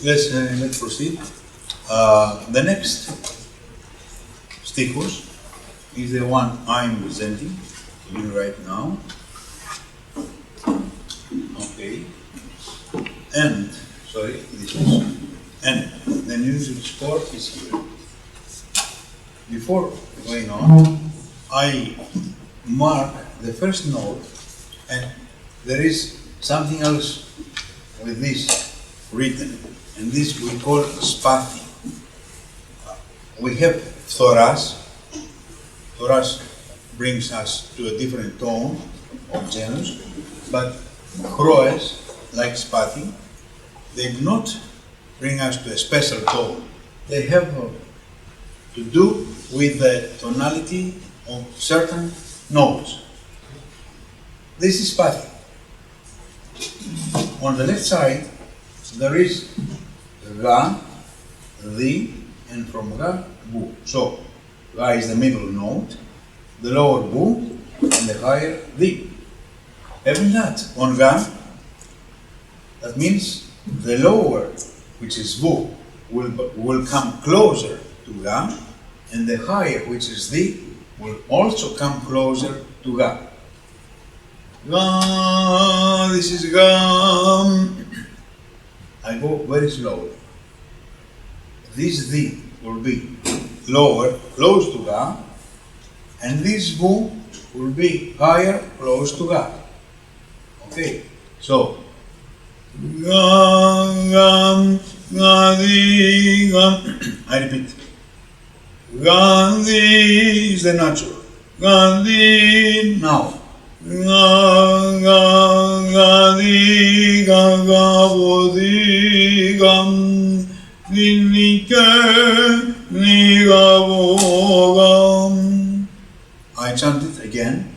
Let's proceed. The next stichos is the one I'm presenting to you right now. Okay. And the music score is here. Before going on, I mark the first note, and there is something else with this written, and this we call spathi. We have thoras. Thoras brings us to a different tone of genus, but chroes, like spathi, they do not bring us to a special tone. They have to do with the tonality of certain notes. This is spathi. On the left side, there is ga, the, and from ga, bu. So, ga is the middle note, the lower bu, and the higher the. Having that on ga, that means the lower, which is bu, will come closer to ga, and the higher, which is the, will also come closer to ga. Ga, this is ga. I go very slowly. This the will be lower, close to ga, and this bu will be higher, close to ga. Okay, so ga, ga, ga, di, ga. I repeat. Ga, di is the natural. Ga, di, now. Ga, ga, ga, di, ga, ga, bo, di, gam, di, ni, ke, ni, ga, bo, gam. I chant it again.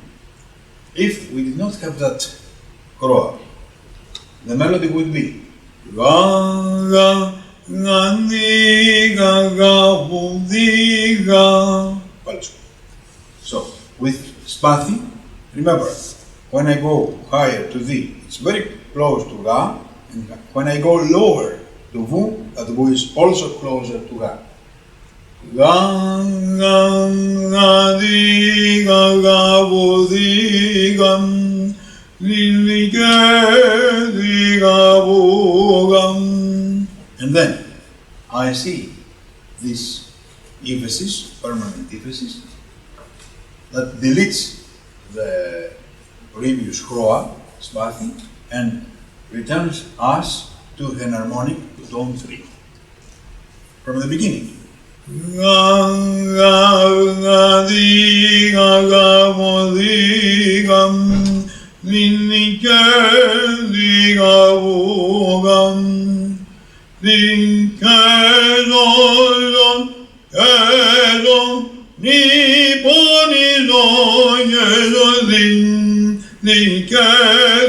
If we did not have that chroa, the melody would be ga, ga, ga, di, ga, ga, bo, di, ga. So, with spathi, remember, when I go higher to the, it's very close to ga, and when I go lower to vu, that vu is also closer to ga. Ga, ga, ga, di, ga, ga, bo, di, gam, di, li, ke, di, ga, bo, gam. And then I see this emphasis, permanent emphasis, that deletes the previous chroa, spathi, and returns us to enharmonic tone 3. From the beginning. Ga, ga, ga, di, ga, ga, bo, di, gam, di, ni, ke, di, ga, bo, gam, di, ke, do, ni, po, ni, do, ye, do, din, di, ke,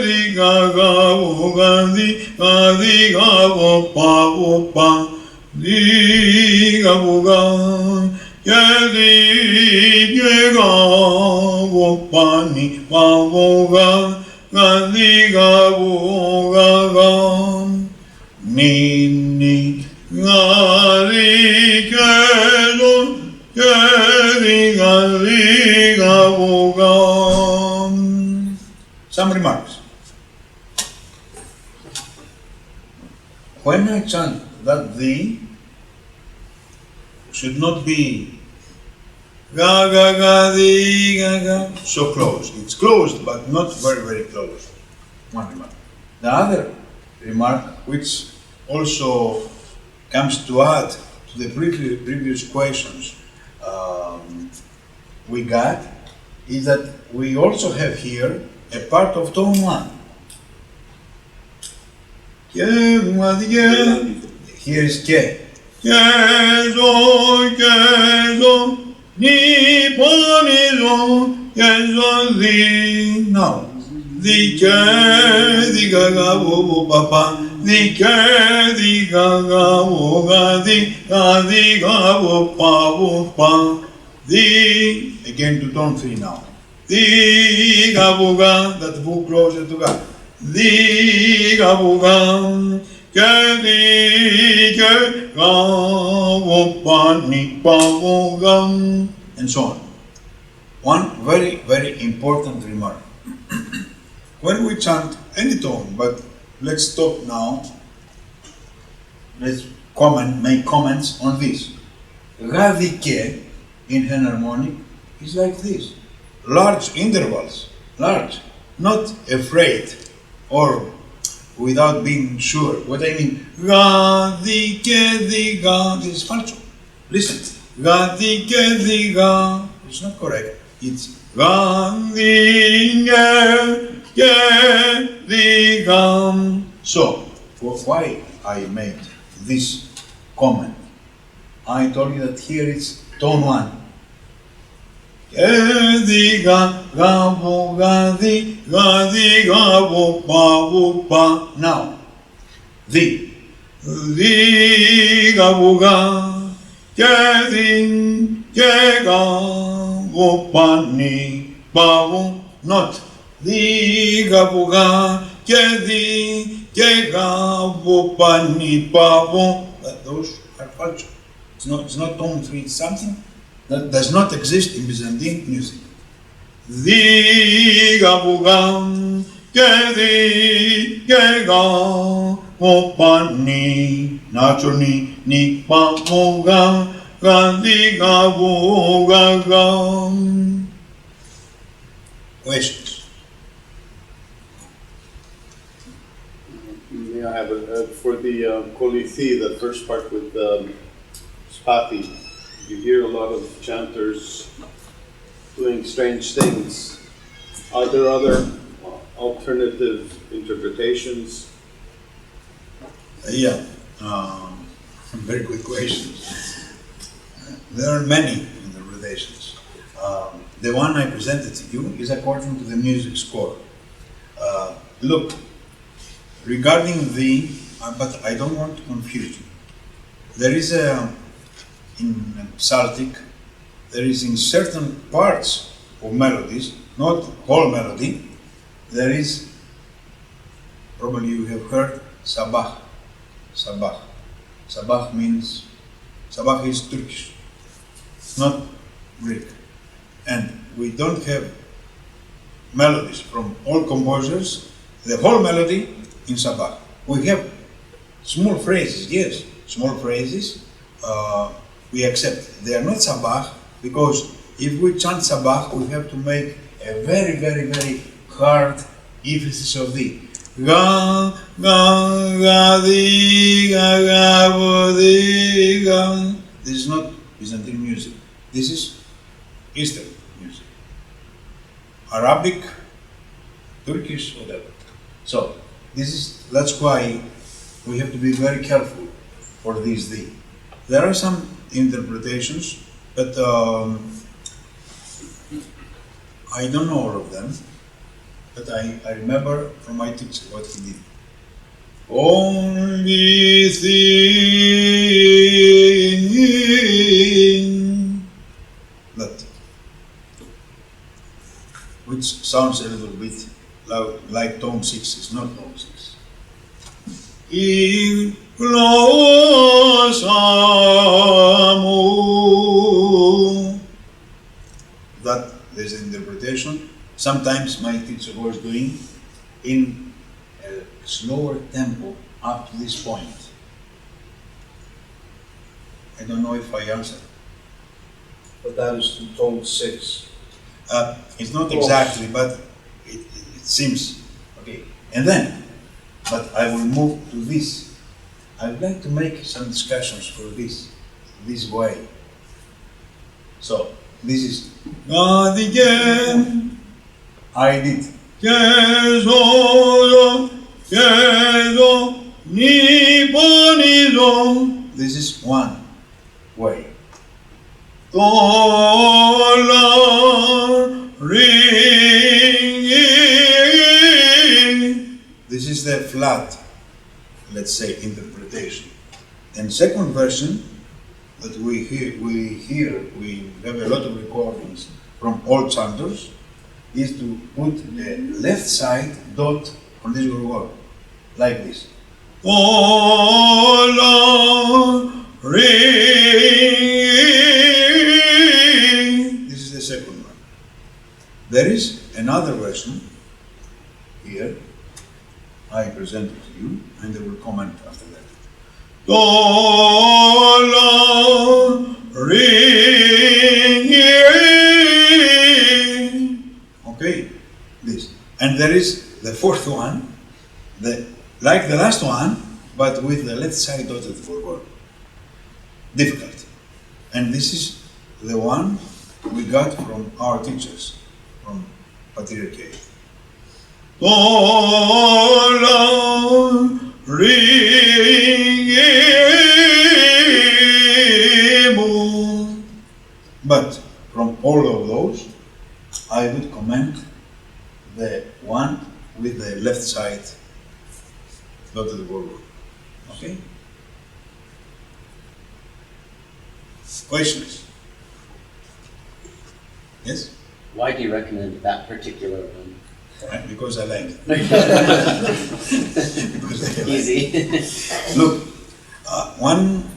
di, ga, ga, bo, ga, di, ga, bo, pa, di, ga, bo, ga, ye, di, ye, ga, bo, pa, ni, pa, bo, ga, di, ga, bo, ga, ga, ni, ga, di, ke, do, ye, di, ga, bo, ga. Some remarks. When I chant that the should not be ga, ga, ga, di, ga, ga, so close. It's closed, but not very, very close. One remark. The other remark, which also comes to add to the previous questions we got, is that we also have here a part of tone 1. Here is ke. Now, di ke, di ga, ga, bo, bo, pa, pa, di ke, di ga, ga, bo, ga, di ga, bo, pa, di, again to tone 3 now. Di, ga, bo, ga, that bo closer to ga. Di, ga, bo, ga, and so on. One very, very important remark. When we chant any tone, but let's stop now, let's make comments on this. Gadike in enharmonic is like this. Large intervals, large, not afraid or without being sure. What I mean, gadike diga, this is falso. Listen, gadike diga, it's not correct. It's gadike diga. So, why I made this comment? I told you that here it's tone 1. Now, the not those are false. It's not tone 3, it's something that does not exist in Byzantine music. Questions? Yeah, I have for the Kolithi, the first part with Spati. You hear a lot of chanters doing strange things. Are there other alternative interpretations? Very good questions. There are many interpretations. The one I presented to you is according to the music score. Look, regarding the, but I don't want to confuse you. There is in Psaltic, there is in certain parts of melodies, not whole melody, there is, probably you have heard, sabah. Sabah. Sabah means, sabah is Turkish, not Greek. And we don't have melodies from all composers, the whole melody in sabah. We have small phrases, yes, small phrases, we accept. They are not sabah, because if we chant sabah, we have to make a very, very, very hard emphasis of the ga, ga, ga, di, ga, ga, bo, di, ga. This is not Byzantine music. This is Eastern music. Arabic, Turkish, whatever. So, that's why we have to be very careful for this thing. There are some interpretations, but I don't know all of them, but I remember from my teacher what he did. Only thing that, which sounds a little bit like tone 6, it's not tone 6. That there's an interpretation. Sometimes my teacher was doing in a slower tempo up to this point. I don't know if I answered. But that is to tone 6. It's not exactly, but it seems okay. And then, but I will move to this. I would like to make some discussions for this way. So, this is God again. I did. This is one way. This is the flat, let's say, interpretation. And second version that we have a lot of recordings from all chanters, is to put the left side dot on this gorgor, like this. This is the second one. There is another version here. I present it to you, and I will comment after that. Okay, this. And there is the fourth one, like the last one, but with the left side dotted forward. Difficult. And this is the one we got from our teachers, from Patriarchate. But from all of those, I would comment the one with the left side dotted forward. Okay? Questions? Yes? Why do you recommend that particular one? Because I like it. Because I like it. Easy. Look, one,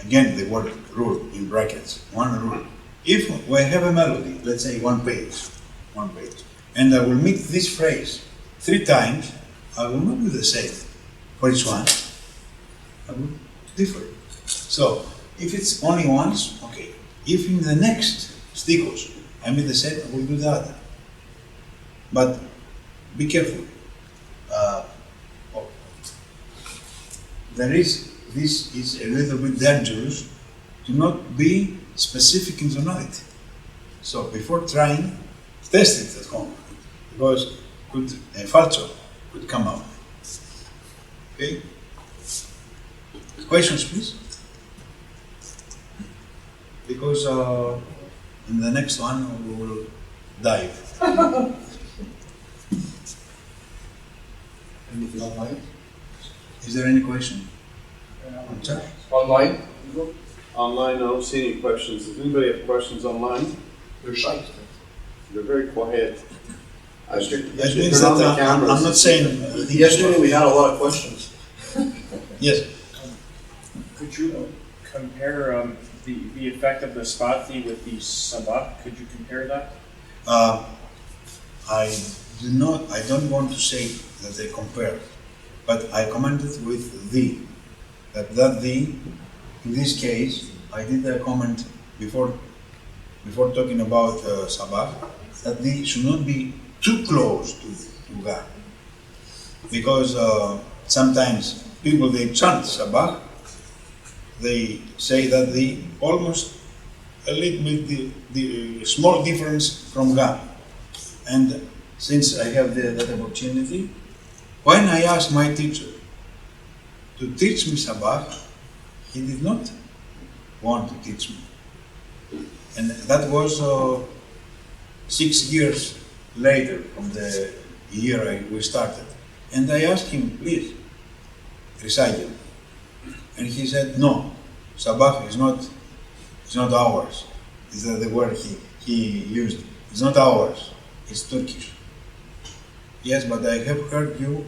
again, the word rule in brackets, one rule. If we have a melody, let's say one page, and I will meet this phrase 3 times, I will not do the same for each one. I will differ. So, if it's only once, okay. If in the next stichos I meet the same, I will do the other. But be careful. This is a little bit dangerous to not be specific in tonality. So before trying, test it at home, because a falso could come out. Okay? Questions, please? Because in the next one we will dive. Anything online? Is there any question? Online? Online, I don't see any questions. Does anybody have questions online? They're shy. They're very quiet. I should That turn means on the that I'm cameras. not saying. Yesterday we had a lot of questions. Yes. Could you compare the effect of the spati with the sabak? Could you compare that? I don't want to say that they compare, but I commented with thee. That thee, in this case, I did a comment before talking about sabak, that thee should not be too close to God. Because sometimes people, they chant sabak, they say that the almost a little bit the small difference from God. And since I have that opportunity, when I asked my teacher to teach me sabak, he did not want to teach me. And that was 6 years later from the year we started. And I asked him, please, recite it. And he said, no, sabak is not ours. Is that the word he used? It's not ours, it's Turkish. Yes, but I have heard you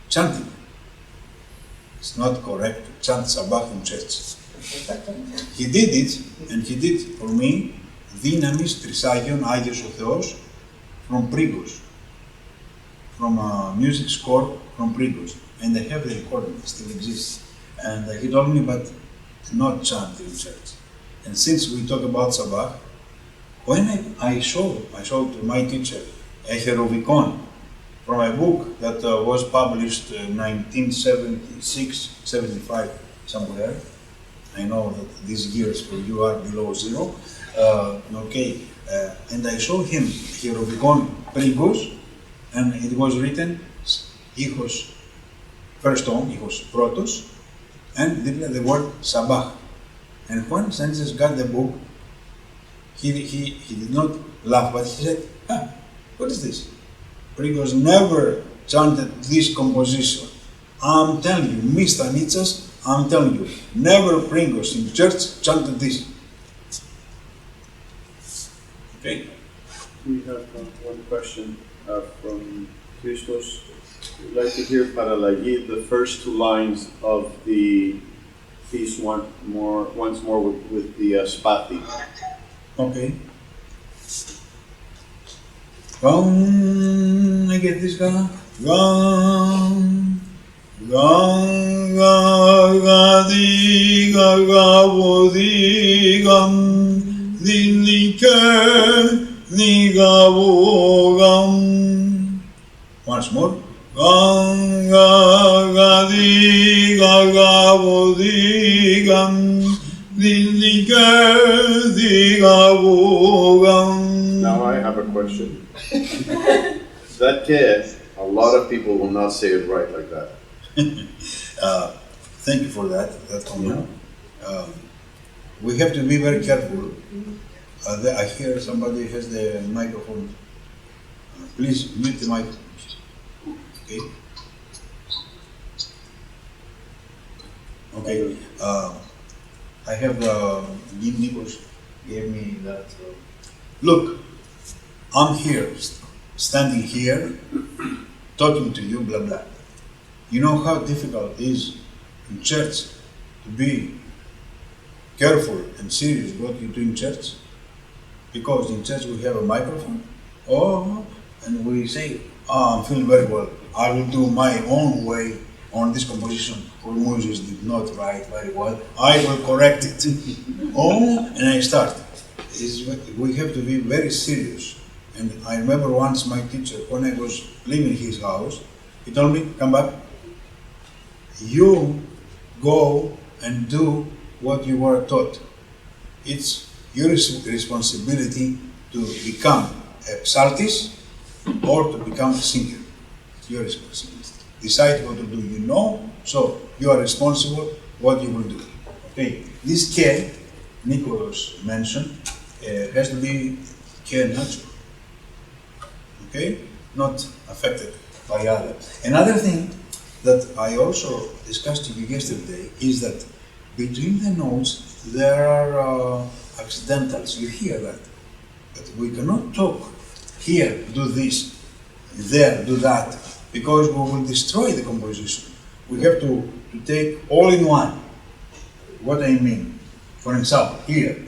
chanting. It's not correct to chant sabak in church. He did it, and he did for me Δύναμις Thrasyvoulos Άγιος ο Θεός from Prigos, from a music score from Prigos. And I have the recording, it still exists. And he told me, but not chant in church. And since we talk about sabak, when I showed to my teacher a Hierovikon from a book that was published in 1976, 75, somewhere. I know that these years for you are below 0. And I showed him Hierovikon Prigos, and it was written Ichos, first tone, Ichos Protos, and the word sabak. And when Stanitsas got the book, he did not laugh, but he said, what is this? Prigos never chanted this composition. I'm telling you, Miss Stanitsas, I'm telling you, never Prigos in church chanted this. Okay? We have one question from Christos. I'd like to hear Paralagi, the first two lines of the piece once more with the spati. Okay. I get this guy. Once more. Now I have a question. That ke, a lot of people will not say it right like that. Thank you for that comment. We have to be very careful. I hear somebody has the microphone. Please mute the microphone. Okay. Okay. I have Nikos gave me that. Look, I'm here, standing here, talking to you, blah blah. You know how difficult it is in church to be careful and serious what you do in church, because in church we have a microphone. And we say, I'm feeling very well. I will do my own way on this composition. Chourmouzios did not write very well. I will correct it. And I start. We have to be very serious. And I remember once my teacher, when I was leaving his house, he told me, come back. You go and do what you were taught. It's your responsibility to become a psaltist or to become a singer. It's your responsibility. Decide what to do, you know, so you are responsible what you will do. Okay, this care, Nikos mentioned, has to be care natural. Okay, not affected by others. Another thing that I also discussed to you yesterday is that between the notes there are accidentals. You hear that, but we cannot talk here, do this, there, do that, because we will destroy the composition. We have to take all in one. What I mean, for example, here.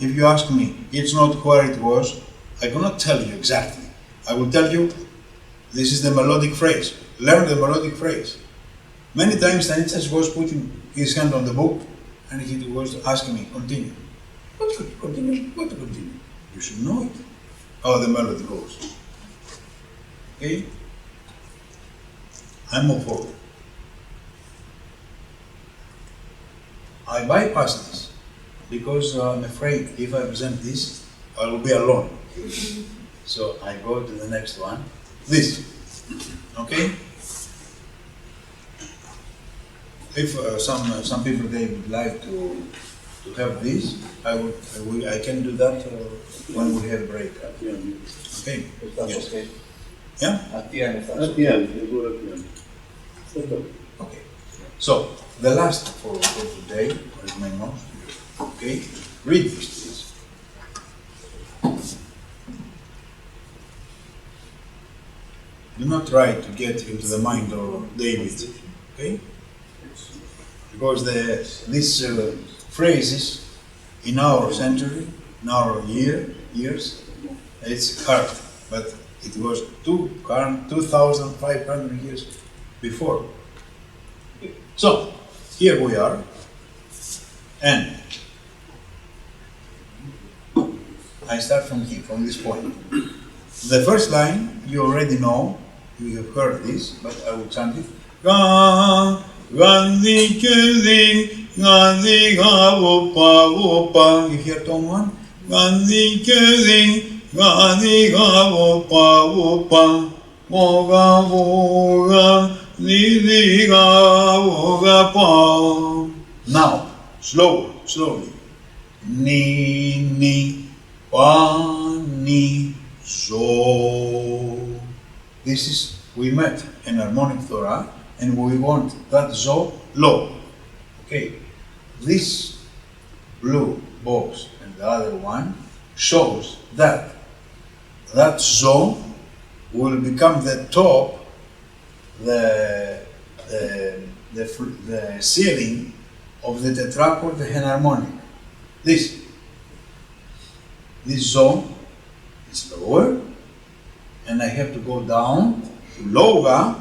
If you ask me, it's not where it was, I cannot tell you exactly. I will tell you, this is the melodic phrase. Learn the melodic phrase. Many times Stanitsas was putting his hand on the book and he was asking me, continue. What to continue? What to continue? You should know it, how the melody goes. Okay? I move forward. I bypass this because I'm afraid if I present this, I will be alone. So I go to the next one. This. Okay? If some people they would like to have this, I can do that when we have break. Yeah. Okay. If that's Yes. okay. Yeah. At the end, if that's At the end, we'll do it at the end. Okay. So the last for today is my notes. Okay. Read this, please. Do not try to get into the mind of David. Okay. Because these phrases in our century, in our years, it's hard, but it was 2,500 years before. So, here we are, and I start from here, from this point. The first line, you already know, you have heard this, but I will chant it. You hear tone one? Now, slowly. Ni, ni, pa, ni, so. This is, we met an harmonic Torah, and we want that zo low. Okay, this blue box and the other one shows that that zone will become the top, the ceiling of the tetrachord enharmonic. This zone is lower, and I have to go down to lower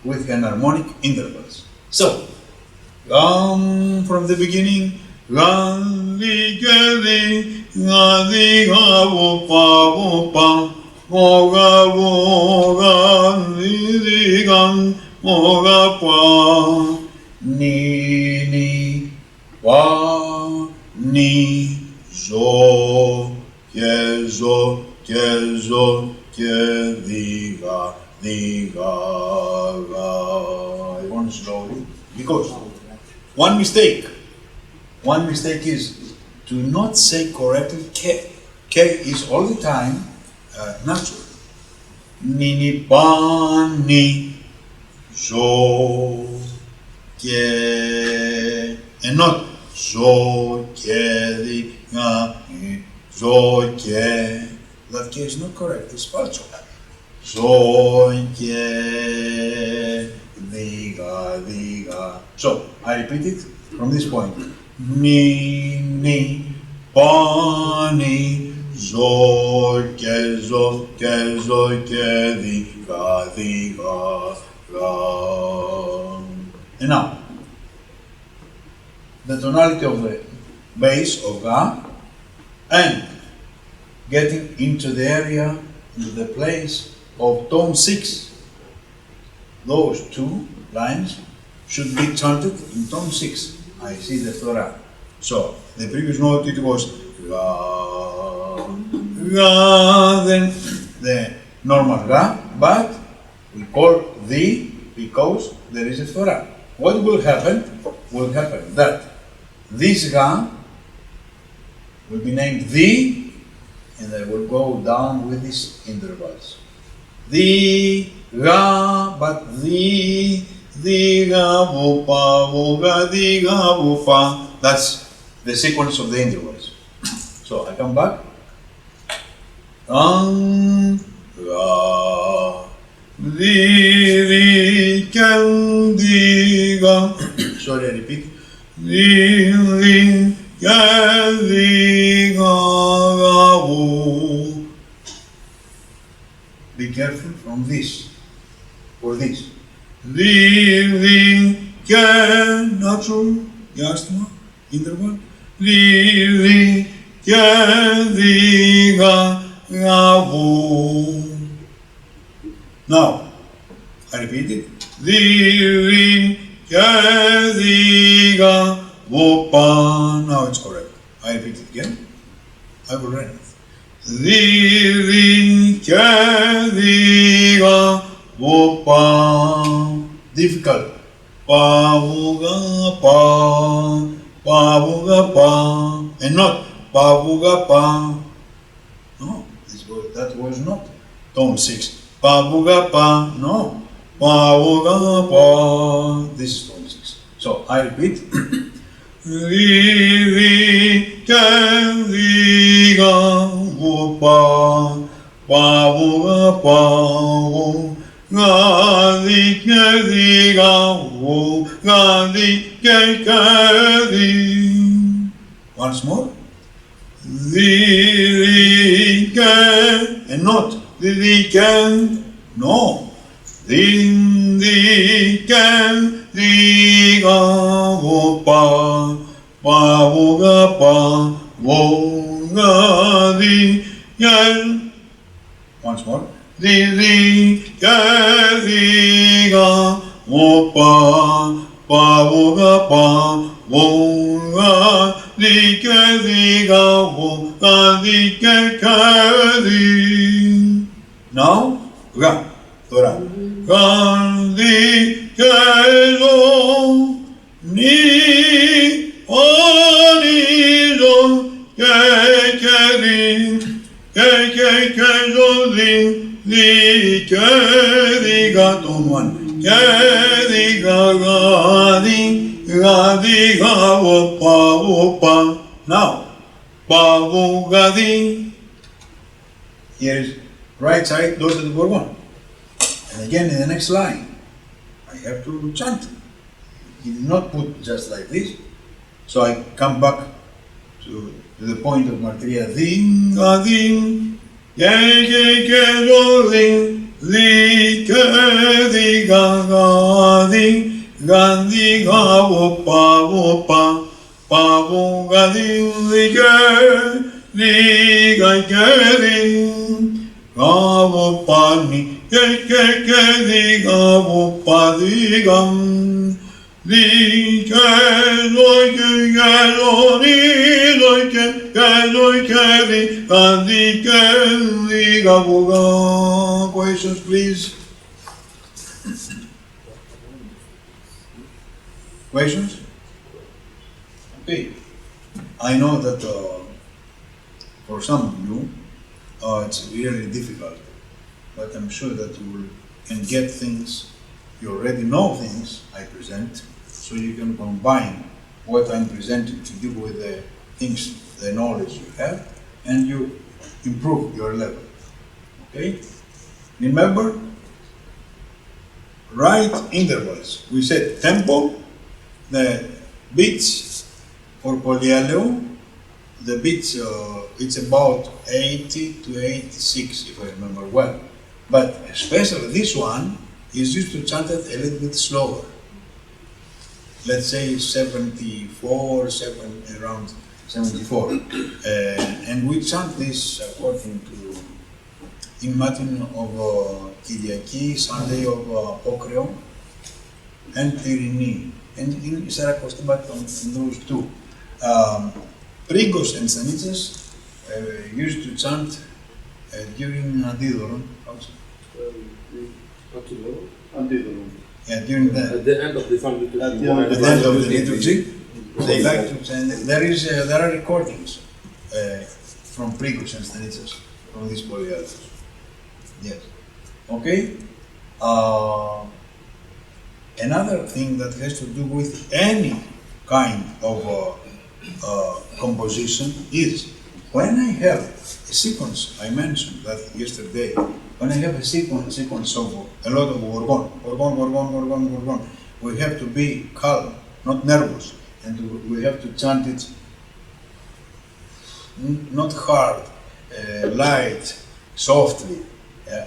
with enharmonic intervals. So, from the beginning, ni ni pa ni zo και ζω και δίγα γα. I want slowly because one mistake is to not say correctly K. K is all the time natural. Ni ni pa ni zo και and not zo και δίγα. Zo και, that K is not correct, it's falso. Zo και δίγα. So, I repeat it from this point. Ni, pa, ni, zo και δίγα. And now, the tonality of the bass of Ga, and getting into the area, into the place of tone 6. Those two lines should be chanted in tone 6. I see the Torah. So, the previous note it was Ga, Ga, then the normal Ga, but we call the because there is a Torah. What will happen? Will happen that this Ga will be named the, and I will go down with these intervals. The, ga, but the ga, vupa, the ga, vupa. That's the sequence of the intervals. So I come back. Ga, the, can, the, ga. Sorry, I repeat. The, be careful from this, for this. Natural, yasma, interval. Now, I repeat it. Now it's correct. I repeat it again. I will write it. Difficult. And not no, that was not tone 6. No. This is tone 6. So I repeat. Once more. And not no. Once more. Now, Ga, Torah. Ni, onizo, tone 1. Now, pa, gadi, Here is right side dotted over 1. And again in the next line, I have to chant. He did not put just like this. So I come back to the point of Martyria. Ding, ding, ding, ding, ding, Gandhi gavo pavo pa pavo gandhi liga gavo pani gavo padigam Questions, please. Questions? Okay. I know that for some of you, it's really difficult, but I'm sure that you can get things, you already know things I present, so you can combine what I'm presenting to you with the things, the knowledge you have, and you improve your level. Okay? Remember, right intervals. We said tempo, the beats for Polyelaios, the beats, it's about 80 to 86, if I remember well. But especially this one is used to chant it a little bit slower. Let's say 74, around 74. And we chant this according to, in Latin of Kyriaki, Sunday of Okreon, and Tyrini. And in Sarakosti, but on those two. Prigos and Stanitsas used to chant during Antidoron. Yeah, during At the end of the family liturgy. at the end of the liturgy, they like to chant. There are recordings from Prigos and Stanitsas from these Polyelaios. Yes. Okay. Another thing that has to do with any kind of composition is when I have a sequence, I mentioned that yesterday, when I have a sequence of a lot of orgon, we have to be calm, not nervous, and we have to chant it not hard, light, softly.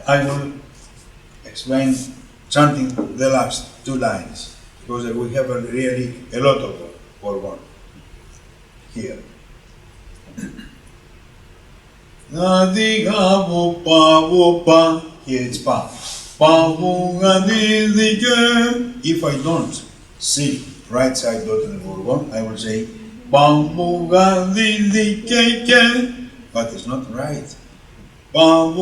I will explain chanting the last 2 lines, because we have really a lot of orgon here. Here it's pa. If I don't see right side dotted in orgon, I will say but it's not right. Now,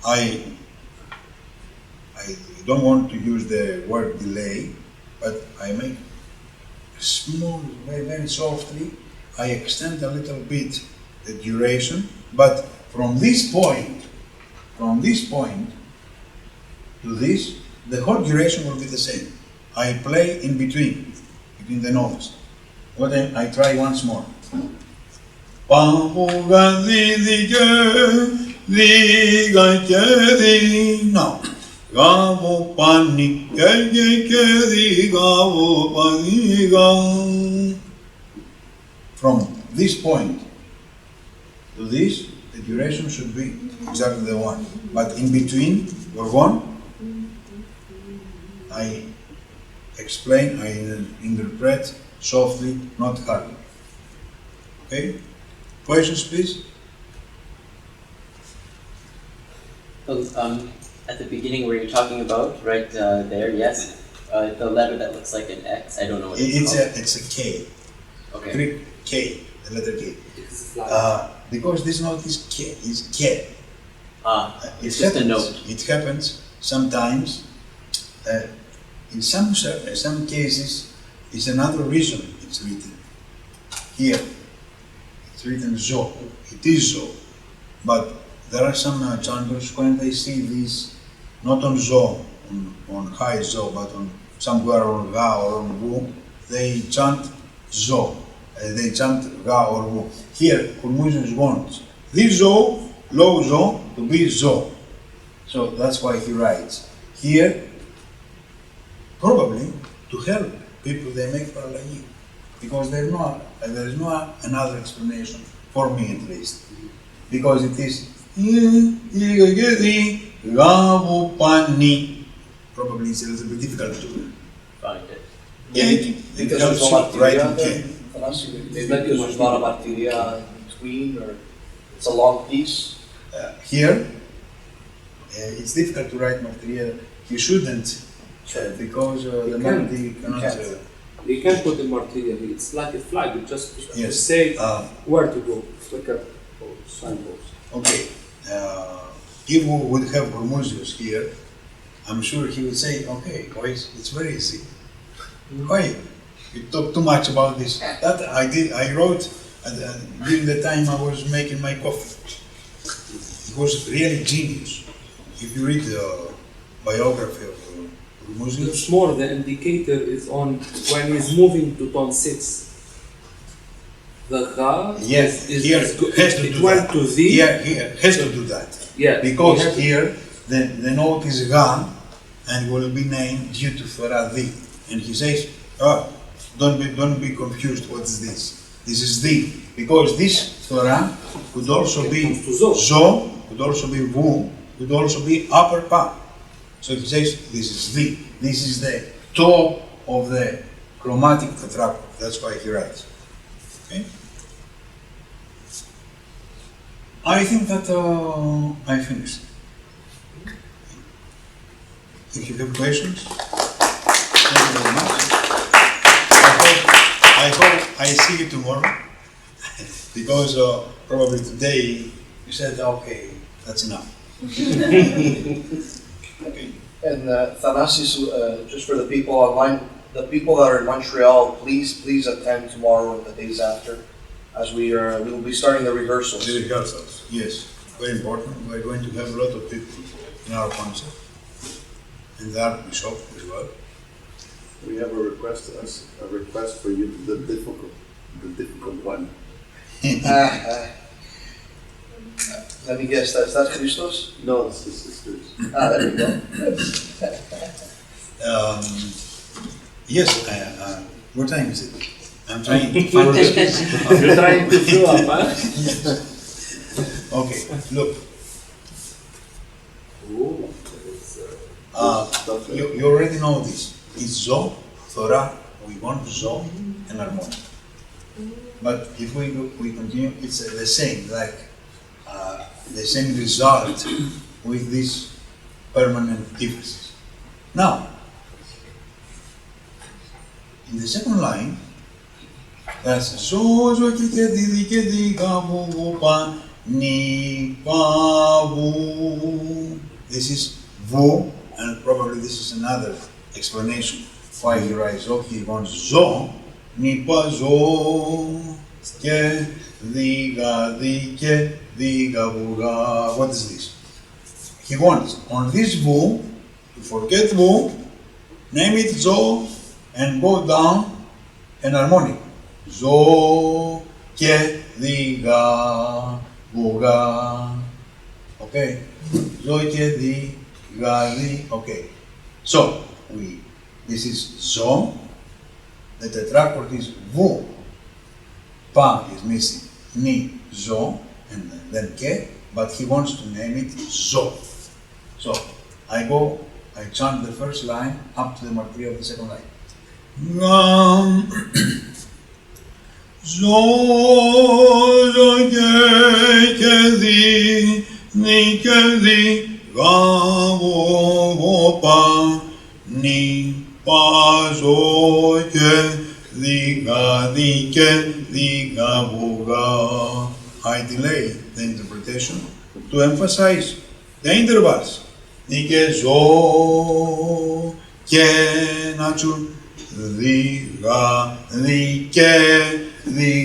I don't want to use the word delay, but I make small, very, very softly. I extend a little bit the duration, but from this point to this, the whole duration will be the same. I play in between the notes. What I try once more. Now, from this point to this, the duration should be exactly the one. But in between, orgon, I explain, I interpret softly, not hardly. Okay? Questions, please? At the beginning where you're talking about, right there, yes, the letter that looks like an X, I don't know what it's called. It's a K. Okay. Greek K, the letter K. Because this note is K. It's just a note. It happens sometimes. In some cases, it's another reason it's written. Here, it's written zo. It is zo. But there are some chanters, when they see this not on zo, on high zo, but on somewhere on ga or on wu, they chant zo. They chant ga or wu. Here, Chourmouzios wants this zo, low zo, to be zo. So that's why he writes here, probably to help people they make paralagi, because there is no another explanation for me at least, because it is probably it's a little bit difficult to Find it. Because there's no martyria there, Athanasios? Maybe there's not a martyria in between, or it's a long piece. here. It's difficult to write martyria. You shouldn't, because the melody cannot. You can't put the martyria. It's like a flag. You just Yes. say where to go. It's like a signpost. Okay. If we would have Chourmouzios here, I'm sure he would say, okay, boys, it's very easy. Why? You talk too much about this. That I wrote during the time I was making my coffee. It was really genius. If you read the biography of Chourmouzios, It's more the indicator is on when he's moving to tone 6. The Ga yes, is here has to it do went that. to the Here has to do that. yeah Because we have- here the note is ga and will be named due to thora the. And he says, don't be confused, what is this? This is the, because this thora could also be comes to zo. zo, could also be vu, could also be upper pa. So he says this is the, this is the top of the chromatic tetrachord. That's why he writes. Okay? I think that I finished. If you have questions, thank you very much. I hope I see you tomorrow, because probably today you said, okay, that's enough. Okay. And Athanasios, just for the people online, the people that are in Montreal, please attend tomorrow and the days after, as we will be starting the rehearsals. The rehearsals, yes, very important. We're going to have a lot of people in our concert, and the Archbishop as well. We have a request for you, the difficult one. Let me guess, is that Christos? No, it's the sisters. There we go. Yes, what time is it? I'm trying to find this. You're trying to fill up, huh? Okay, look, Ooh, you already know this. It's zo, thora, we want zo, and harmonic. But if we continue, it's the same, like the same result with this permanent emphasis. Now, in the second line, that's zo zo ke di ga vu pa ni pa vu. This is vu, and probably this is another explanation why he writes zo. He wants zo ni pa zo ke di ga vu ga. What is this? He wants on this vu to forget vu, name it zo, and go down an harmonic. Zo ke di ga vu ga. Okay. Zo ke di ga di. Okay. So this is zo. The tetrachord is vu. Pa is missing. Ni zo, and then ke. But he wants to name it zo. So I chant the first line up to the martyria of the second line. Zo ke di ga vu pa ni pa zo ke di ga vu ga. I delay the interpretation to emphasize the intervals. Ni ke zo ke natur di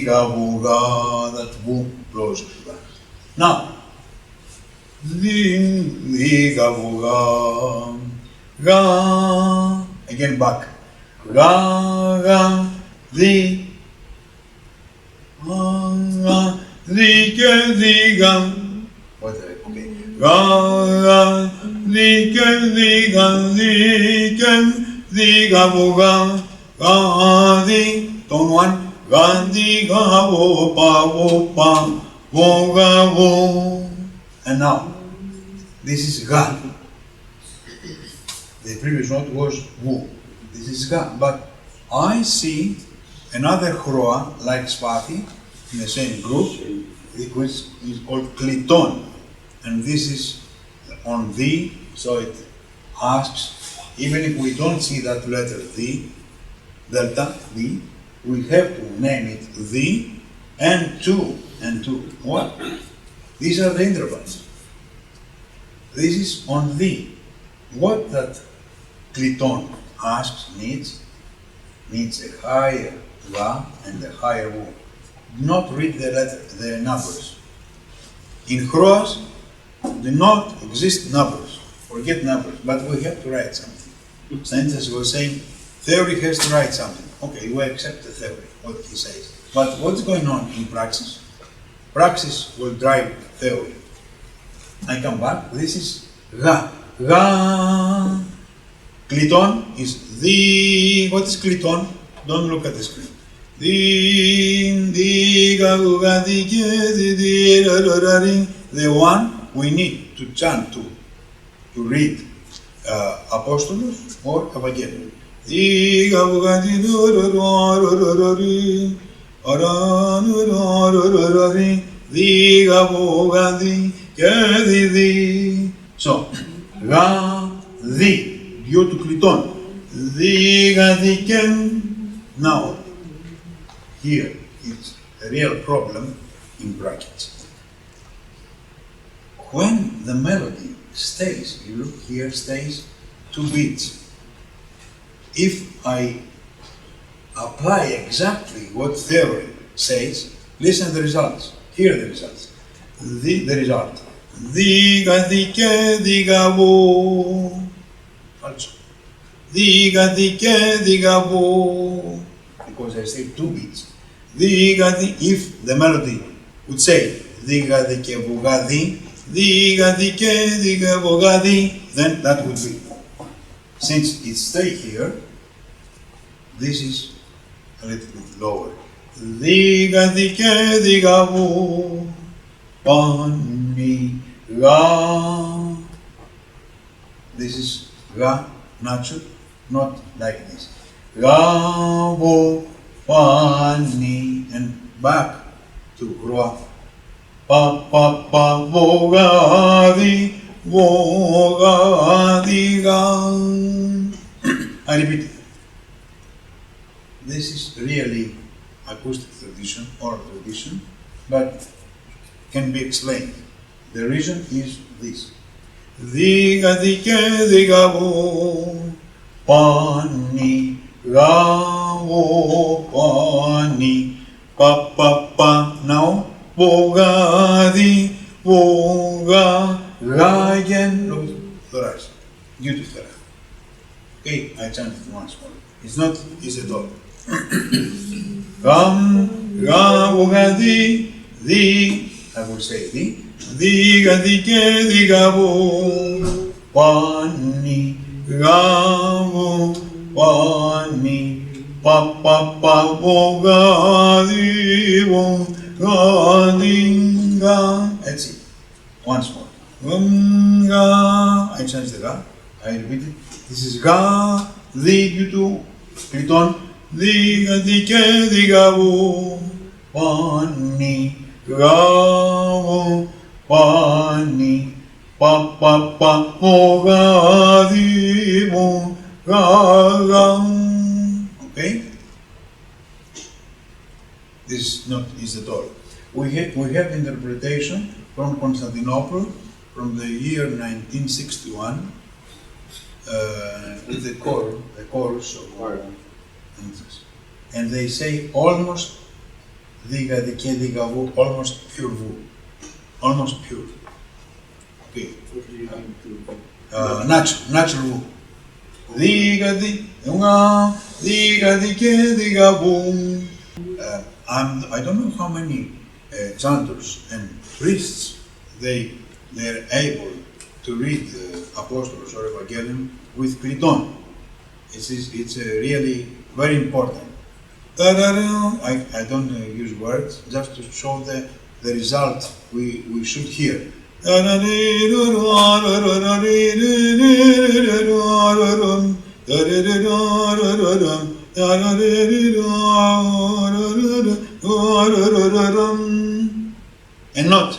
ga vu ga, that vu close to that. Now, Διγαβουγά, γα, again back, γα, γα, δι, γα, δι και δίγα, okay, γα, γα, δι και δίγα, δι και δίγαβουγά, γα, δι, tone one, γα, δι, γα, βο, πα, βο, πα, βο, γα, βο. And now, this is Ga. The previous note was Wu. This is Ga. But I see another Chroa, like Spati, in the same group, which is called Kliton. And this is on the, so it asks, even if we don't see that letter the, delta, the, we have to name it the and two. What? These are the intervals. This is on the. What that Kliton asks needs a higher La and a higher Wu. Do not read the numbers. In Chroas do not exist numbers. Forget numbers, but we have to write something. Stanitsas was saying, theory has to write something. Okay, we accept the theory, what he says. But what's going on in praxis? Praxis will drive theory. I come back, this is Ga. Ga. Kliton is the, what is Kliton? Don't look at the screen. The one we need to chant to read Apostolos or Evangelium. So, Ga, the, due to Kliton. Now, here is a real problem in brackets. When the melody stays, you look here, stays 2 beats. If I apply exactly what theory says, listen to the results. Hear the results. The result. Diga dike digavo. Also. Diga dike digavo. Because I say 2 beats. Diga di, if the melody would say diga dike bugadi, diga dike diga bugadi, then that would be. Since it stays here, this is a little bit lower. Diga dike digavo. Pani Ga. This is Ga, natural, not like this. Ga Bo Pani, and back to Kroa. Pa pa pa Bogadi Bogadi Ga. I repeat it. This is really acoustic tradition, oral tradition, but can be explained. The reason is this. Diga dike digavo pani gavo pani pa pa pa. Now bogadi boga again. Look thorax. Due to thorax. Okay, I chant it once more. It's not easy at all. Ram gavogadi di. I will say the. Diga dike digavo pani gavo pani pa pa pa bogadi bogadinga. That's it. Once more. Ga. I change the ga. I repeat it. This is ga. The due to Kliton. Diga dike digavo pani gavo pani pa pa pa bogadi bogadam. Okay? This is not easy at all. We have interpretation from Constantinople from the year 1961 with the chorus of and they say almost diga dike digavo, almost pure vu, almost pure. Okay. What do you mean to? Natural. Digadi, digadi ke digabum. I don't know how many chanters and priests they're able to read the Apostles or Evangelium with Kriton. It's really very important. I don't use words just to show the result we should hear. And not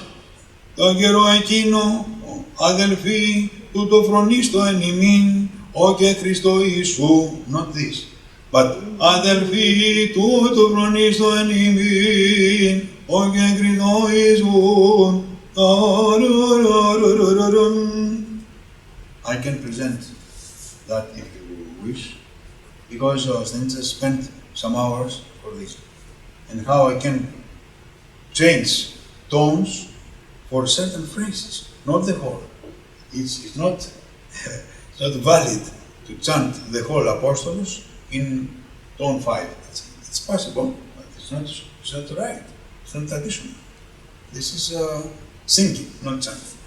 το καιρό εκείνο, αδελφοί, τούτο φρονίστο εν ημίν, ο και Χριστό Ιησού, not this, but αδελφοί, τούτο φρονίστο εν ημίν, ο και Χριστό Ιησού. I can present that if you wish, because Stanitsas spent some hours for this, and how I can change tones for certain phrases, not the whole. It's not it's not valid to chant the whole Apostles in tone 5. It's possible, but it's not right. It's not traditional. This is singing, not chanting.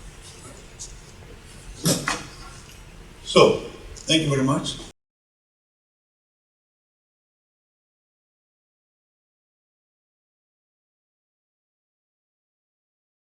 So, thank you very much.